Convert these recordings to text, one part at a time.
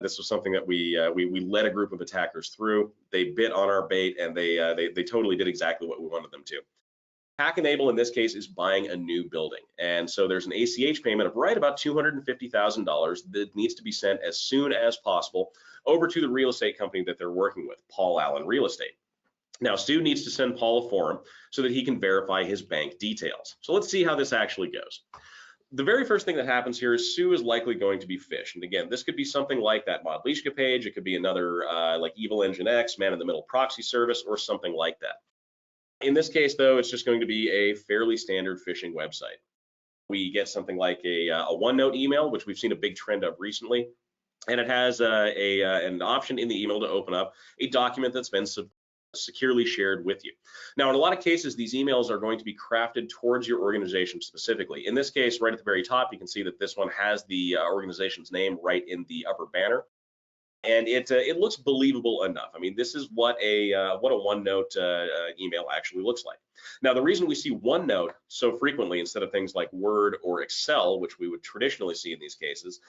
This was something that we led a group of attackers through. They bit on our bait, and they totally did exactly what we wanted them to. Hack Enable in this case is buying a new building, and so there's an ACH payment of right about $250,000 that needs to be sent as soon as possible over to the real estate company that they're working with, Paul Allen Real Estate. Now, Stu needs to send Paul a form so that he can verify his bank details. So let's see how this actually goes. The very first thing that happens here is Sue is likely going to be phished. And again, this could be something like that Modlishka page. It could be another like Evil Engine X, Man in the Middle proxy service, or something like that. In this case, though, it's just going to be a fairly standard phishing website. We get something like a OneNote email, which we've seen a big trend of recently. And it has an option in the email to open up a document that's been securely shared with you. Now, in a lot of cases, these emails are going to be crafted towards your organization specifically. In this case, right at the very top, you can see that this one has the organization's name right in the upper banner, and it looks believable enough. I mean, this is what a OneNote email actually looks like. Now, the reason we see OneNote so frequently instead of things like Word or Excel, which we would traditionally see in these cases,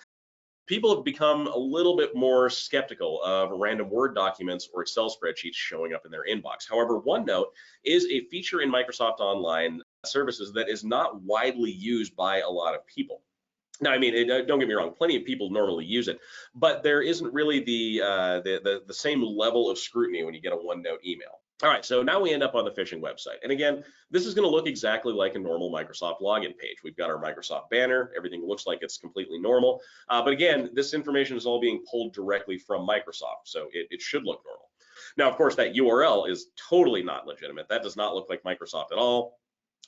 people have become a little bit more skeptical of random Word documents or Excel spreadsheets showing up in their inbox. However, OneNote is a feature in Microsoft Online services that is not widely used by a lot of people. Now, I mean, don't get me wrong, plenty of people normally use it, but there isn't really the same level of scrutiny when you get a OneNote email. All right, so now we end up on the phishing website. And again, this is going to look exactly like a normal Microsoft login page. We've got our Microsoft banner. Everything looks like it's completely normal. But again, this information is all being pulled directly from Microsoft, so it should look normal. Now, of course, that URL is totally not legitimate. That does not look like Microsoft at all.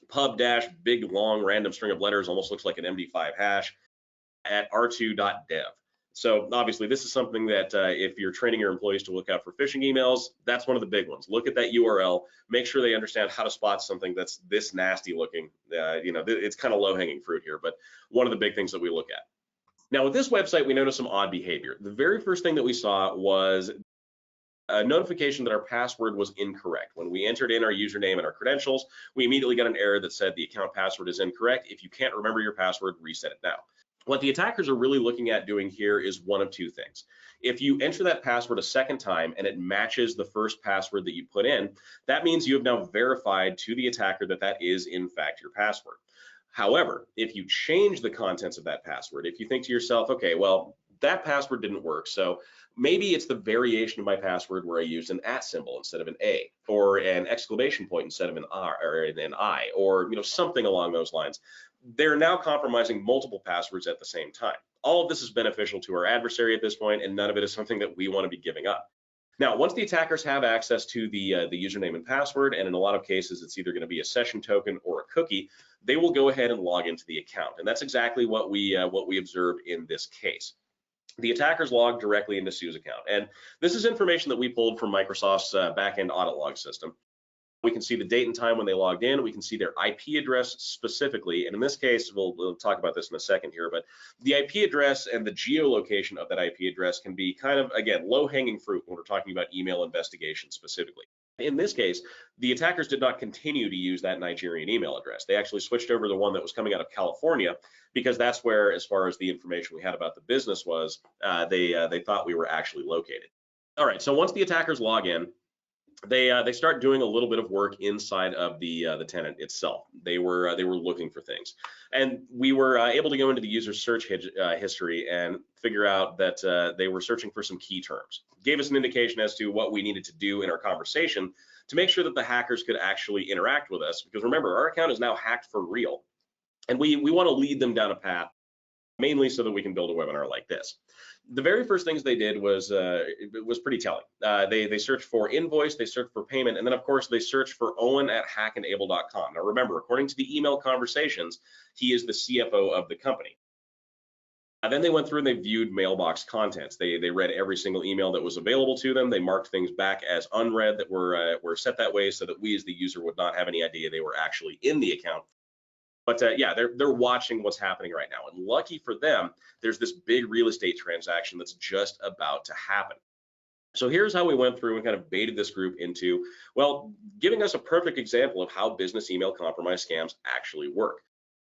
Pub dash big long random string of letters, almost looks like an MD5 hash at r2.dev. So obviously, this is something that if you're training your employees to look out for phishing emails, that's one of the big ones. Look at that URL, make sure they understand how to spot something that's this nasty looking. It's kind of low-hanging fruit here, but one of the big things that we look at. Now, with this website, we noticed some odd behavior. The very first thing that we saw was a notification that our password was incorrect. When we entered in our username and our credentials, we immediately got an error that said the account password is incorrect. If you can't remember your password, reset it now. What the attackers are really looking at doing here is one of two things. If you enter that password a second time and it matches the first password that you put in, that means you have now verified to the attacker that that is in fact your password. However, if you change the contents of that password, if you think to yourself, okay, well, that password didn't work, so maybe it's the variation of my password where I used an @ symbol instead of an A, or an exclamation point instead of an R or an I, or something along those lines. They're now compromising multiple passwords at the same time. All of this is beneficial to our adversary at this point, and none of it is something that we want to be giving up. Now, once the attackers have access to the username and password, and in a lot of cases it's either going to be a session token or a cookie, they will go ahead and log into the account, and that's exactly what we observed in this case. The attackers logged directly into Sue's account, and this is information that we pulled from Microsoft's backend audit log system. We can see the date and time when they logged in. We can see their IP address specifically. And in this case, we'll talk about this in a second here, but the IP address and the geolocation of that IP address can be kind of, again, low-hanging fruit when we're talking about email investigation specifically. In this case, the attackers did not continue to use that Nigerian email address. They actually switched over to the one that was coming out of California, because that's where, as far as the information we had about the business was, they thought we were actually located. All right, so once the attackers log in, they start doing a little bit of work inside of the tenant itself. They were looking for things, and we were able to go into the user's search history and figure out that they were searching for some key terms. Gave us an indication as to what we needed to do in our conversation to make sure that the hackers could actually interact with us, because remember, our account is now hacked for real, and we want to lead them down a path, mainly so that we can build a webinar like this. The very first things they did was pretty telling. They searched for invoice, they searched for payment, and then of course they searched for Owen at hackenable.com. Now remember, according to the email conversations, he is the CFO of the company. Then they went through and they viewed mailbox contents. They read every single email that was available to them. They marked things back as unread that were set that way so that we as the user would not have any idea they were actually in the account. But yeah, they're watching what's happening right now. And lucky for them, there's this big real estate transaction that's just about to happen. So here's how we went through and kind of baited this group into, well, giving us a perfect example of how business email compromise scams actually work.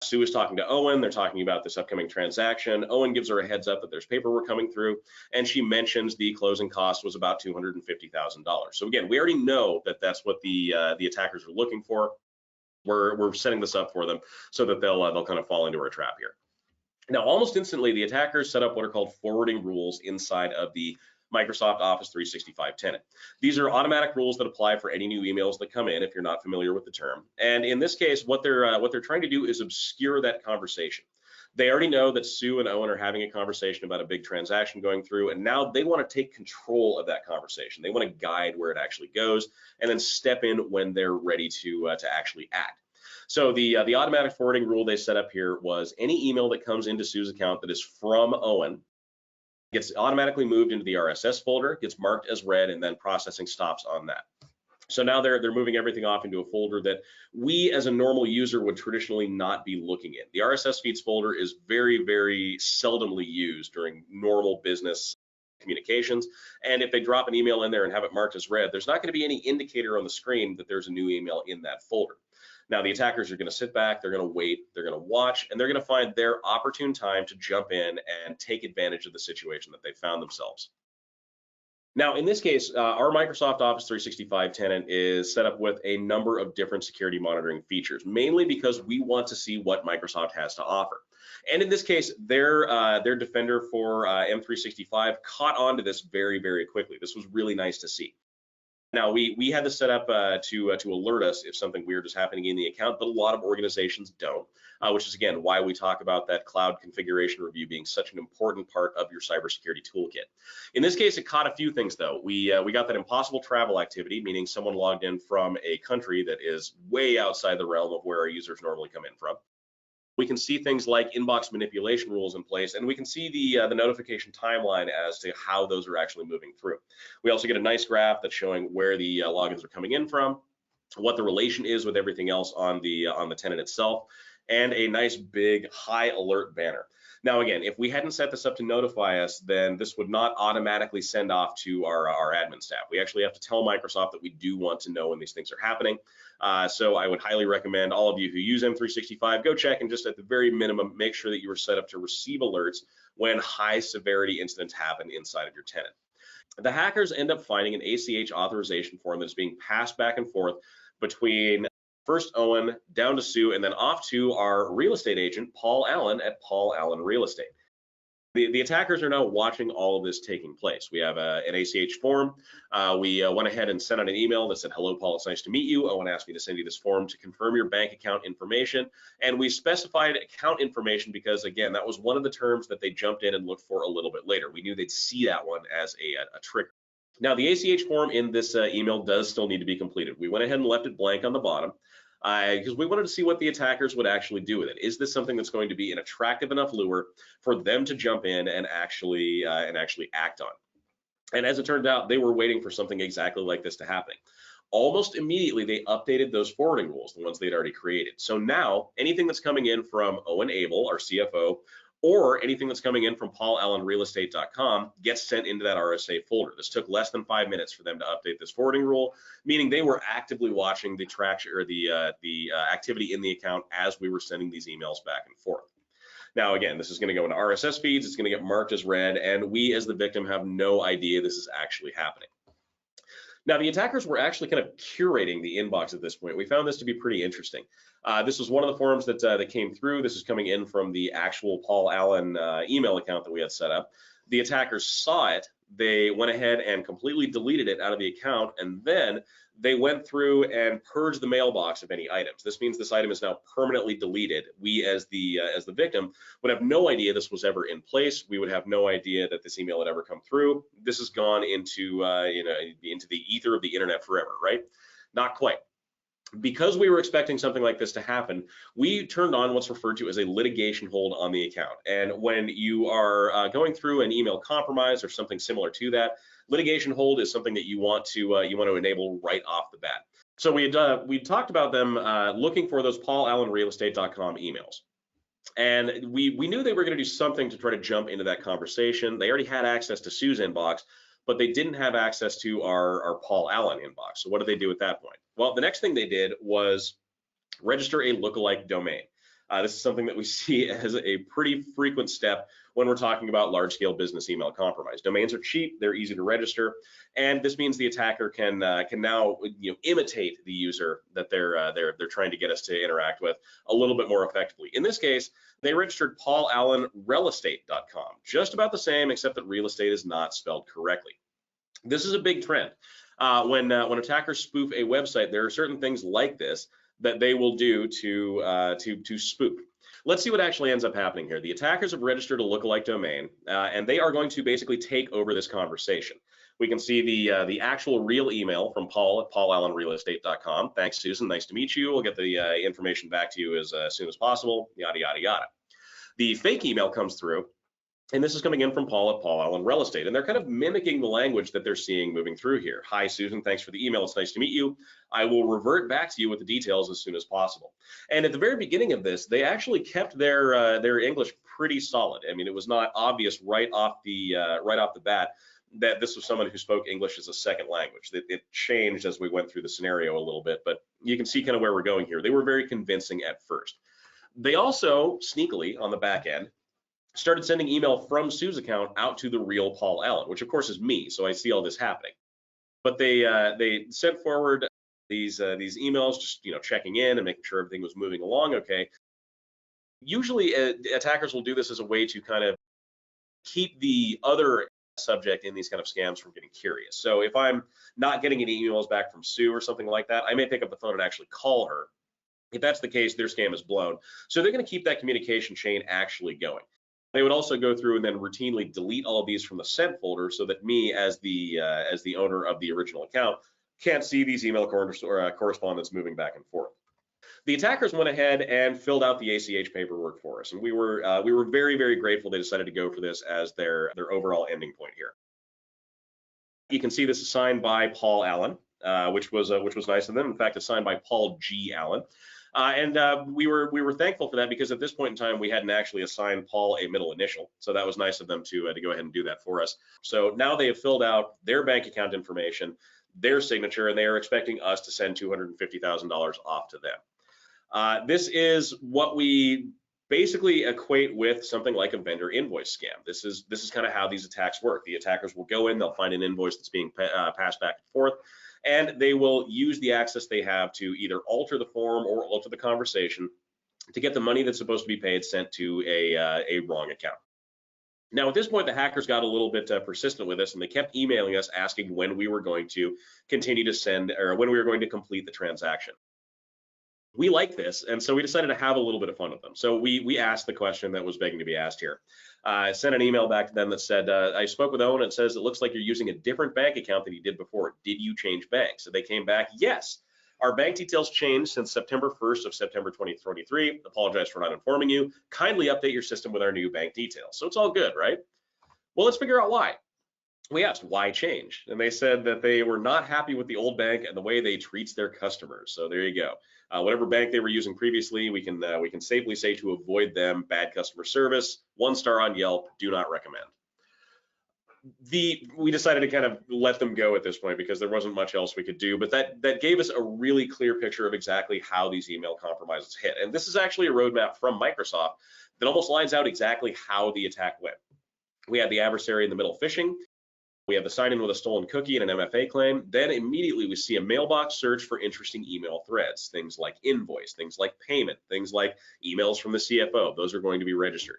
Sue is talking to Owen. They're talking about this upcoming transaction. Owen gives her a heads up that there's paperwork coming through, and she mentions the closing cost was about $250,000. So again, we already know that that's what the attackers are looking for. We're setting this up for them so that they'll kind of fall into our trap here. Now, almost instantly, the attackers set up what are called forwarding rules inside of the Microsoft Office 365 tenant. These are automatic rules that apply for any new emails that come in, if you're not familiar with the term. And in this case, what they're trying to do is obscure that conversation. They already know that Sue and Owen are having a conversation about a big transaction going through, and now they want to take control of that conversation. They want to guide where it actually goes, and then step in when they're ready to actually act. So the automatic forwarding rule they set up here was any email that comes into Sue's account that is from Owen gets automatically moved into the RSS folder, gets marked as read, and then processing stops on that. So now they're moving everything off into a folder that we as a normal user would traditionally not be looking in. The RSS feeds folder is very, very seldomly used during normal business communications. And if they drop an email in there and have it marked as read, there's not going to be any indicator on the screen that there's a new email in that folder. Now, the attackers are going to sit back, they're going to wait, they're going to watch, and they're going to find their opportune time to jump in and take advantage of the situation that they found themselves. Now, in this case, our Microsoft Office 365 tenant is set up with a number of different security monitoring features, mainly because we want to see what Microsoft has to offer. And in this case, their defender for M365 caught on to this very, very quickly. This was really nice to see. Now, we had this set up to alert us if something weird is happening in the account, but a lot of organizations don't, which is, again, why we talk about that cloud configuration review being such an important part of your cybersecurity toolkit. In this case, it caught a few things, though. We got that impossible travel activity, meaning someone logged in from a country that is way outside the realm of where our users normally come in from. We can see things like inbox manipulation rules in place, and we can see the notification timeline as to how those are actually moving through. We also get a nice graph that's showing where the logins are coming in from, what the relation is with everything else on the tenant itself, and a nice big high alert banner. Now, again, if we hadn't set this up to notify us, then this would not automatically send off to our admin staff. We actually have to tell Microsoft that we do want to know when these things are happening. So I would highly recommend all of you who use M365 go check and just at the very minimum make sure that you are set up to receive alerts when high severity incidents happen inside of your tenant. The hackers end up finding an ACH authorization form that's being passed back and forth between first Owen, down to Sue, and then off to our real estate agent, Paul Allen at Paul Allen Real Estate. The attackers are now watching all of this taking place. We have an ACH form. We went ahead and sent out an email that said, hello, Paul, it's nice to meet you. Owen asked me to send you this form to confirm your bank account information. And we specified account information because, again, that was one of the terms that they jumped in and looked for a little bit later. We knew they'd see that one as a trigger. Now, the ACH form in this email does still need to be completed. We went ahead and left it blank on the bottom because we wanted to see what the attackers would actually do with it. Is this something that's going to be an attractive enough lure for them to jump in and actually act on? And as it turned out, they were waiting for something exactly like this to happen. Almost immediately, they updated those forwarding rules, the ones they'd already created. So now, anything that's coming in from Owen Abel, our CFO, or anything that's coming in from paulallenrealestate.com gets sent into that RSA folder. This took less than 5 minutes for them to update this forwarding rule, meaning they were actively watching the traction or the activity in the account as we were sending these emails back and forth. Now, again, this is going to go into RSS feeds. It's going to get marked as read, and we as the victim have no idea this is actually happening. Now, the attackers were actually kind of curating the inbox at this point. We found this to be pretty interesting. This was one of the forms that came through. This is coming in from the actual Paul Allen email account that we had set up. The attackers saw it. They went ahead and completely deleted it out of the account, and then they went through and purged the mailbox of any items. This means this item is now permanently deleted. We, as the victim, would have no idea this was ever in place. We would have no idea that this email had ever come through. This has gone into into the ether of the internet forever, right? Not quite. Because we were expecting something like this to happen, we turned on what's referred to as a litigation hold on the account. And when you are going through an email compromise or something similar to that, litigation hold is something that you want to enable right off the bat. So we talked about them looking for those paulallenrealestate.com emails. And we knew they were going to do something to try to jump into that conversation. They already had access to Sue's inbox, but they didn't have access to our Paul Allen inbox. So what did they do at that point? Well, the next thing they did was register a lookalike domain. This is something that we see as a pretty frequent step when we're talking about large-scale business email compromise. Domains are cheap, they're easy to register, and this means the attacker can now imitate the user that they're trying to get us to interact with a little bit more effectively. In this case, they registered paulallenrealestate.com, just about the same, except that real estate is not spelled correctly. This is a big trend. When attackers spoof a website, there are certain things like this that they will do to spoof. Let's see what actually ends up happening here. The attackers have registered a lookalike domain, and they are going to basically take over this conversation. We can see the actual real email from Paul at paulallenrealestate.com. Thanks, Susan. Nice to meet you. We'll get the information back to you as soon as possible. Yada yada yada. The fake email comes through, and this is coming in from Paul at Paul Allen Real Estate, and they're kind of mimicking the language that they're seeing moving through here. Hi, Susan, thanks for the email. It's nice to meet you. I will revert back to you with the details as soon as possible. And at the very beginning of this, they actually kept their English pretty solid. I mean, it was not obvious right off the bat that this was someone who spoke English as a second language. It changed as we went through the scenario a little bit, but you can see kind of where we're going here. They were very convincing at first. They also sneakily on the back end started sending email from Sue's account out to the real Paul Allen, which of course is me, so I see all this happening. But they sent forward these emails, just checking in and making sure everything was moving along okay. Usually attackers will do this as a way to kind of keep the other subject in these kind of scams from getting curious. So if I'm not getting any emails back from Sue or something like that, I may pick up the phone and actually call her. If that's the case, their scam is blown. So they're going to keep that communication chain actually going. They would also go through and then routinely delete all of these from the sent folder so that me, as the owner of the original account, can't see these email correspondence moving back and forth. The attackers went ahead and filled out the ACH paperwork for us, and we were very, very grateful they decided to go for this as their overall ending point here. You can see this is signed by Paul Allen, which was nice of them. In fact, it's signed by Paul G. Allen. We were thankful for that because at this point in time we hadn't actually assigned Paul a middle initial, so that was nice of them to go ahead and do that for us. So now they have filled out their bank account information, their signature, and they are expecting us to send $250,000 off to them. This is what we basically equate with something like a vendor invoice scam. This is kind of how these attacks work. The attackers will go in, they'll find an invoice that's being passed back and forth, and they will use the access they have to either alter the form or alter the conversation to get the money that's supposed to be paid sent to a wrong account. Now, at this point, the hackers got a little bit persistent with us, and they kept emailing us asking when we were going to continue to send or when we were going to complete the transaction. We like this, and so we decided to have a little bit of fun with them. So we asked the question that was begging to be asked here. I sent an email back to them that said, I spoke with Owen, and it says it looks like you're using a different bank account than you did before. Did you change banks? So they came back, yes. Our bank details changed since September 1st of September 2023. Apologize for not informing you. Kindly update your system with our new bank details. So it's all good, right? Well, let's figure out why. We asked why change, and they said that they were not happy with the old bank and the way they treats their customers. So there you go. Whatever bank they were using previously, we can safely say to avoid them, bad customer service, 1 star on Yelp, do not recommend. We decided to kind of let them go at this point because there wasn't much else we could do, but that gave us a really clear picture of exactly how these email compromises hit. And this is actually a roadmap from Microsoft that almost lines out exactly how the attack went. We had the adversary in the middle phishing. We have the sign-in with a stolen cookie and an MFA claim. Then immediately we see a mailbox search for interesting email threads, things like invoice, things like payment, things like emails from the CFO. Those are going to be registered.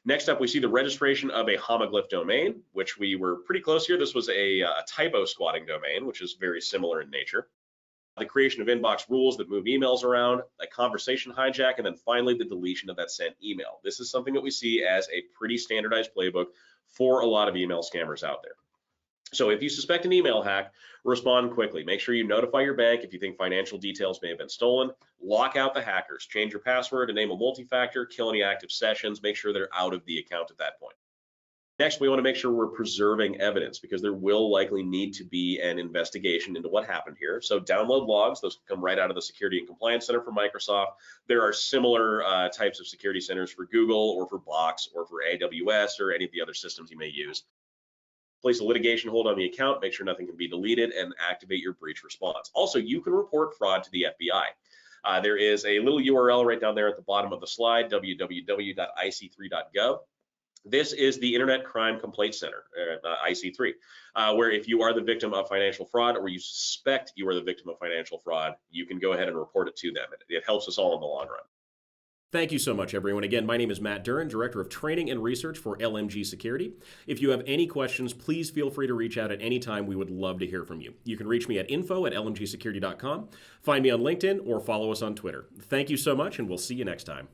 Next up, we see the registration of a homoglyph domain, which we were pretty close here. This was a typo squatting domain, which is very similar in nature. The creation of inbox rules that move emails around, a conversation hijack, and then finally the deletion of that sent email. This is something that we see as a pretty standardized playbook for a lot of email scammers out there. So if you suspect an email hack, respond quickly. Make sure you notify your bank if you think financial details may have been stolen. Lock out the hackers. Change your password, enable multi-factor, kill any active sessions. Make sure they're out of the account at that point. Next, we want to make sure we're preserving evidence because there will likely need to be an investigation into what happened here. So download logs. Those come right out of the Security and Compliance Center for Microsoft. There are similar types of security centers for Google or for Box or for AWS or any of the other systems you may use. Place a litigation hold on the account, make sure nothing can be deleted, and activate your breach response. Also, you can report fraud to the FBI. There is a little URL right down there at the bottom of the slide, www.ic3.gov. This is the Internet Crime Complaint Center, IC3, where if you are the victim of financial fraud or you suspect you are the victim of financial fraud, you can go ahead and report it to them. It helps us all in the long run. Thank you so much, everyone. Again, my name is Matt Duran, Director of Training and Research for LMG Security. If you have any questions, please feel free to reach out at any time. We would love to hear from you. You can reach me at info@lmgsecurity.com, find me on LinkedIn, or follow us on Twitter. Thank you so much, and we'll see you next time.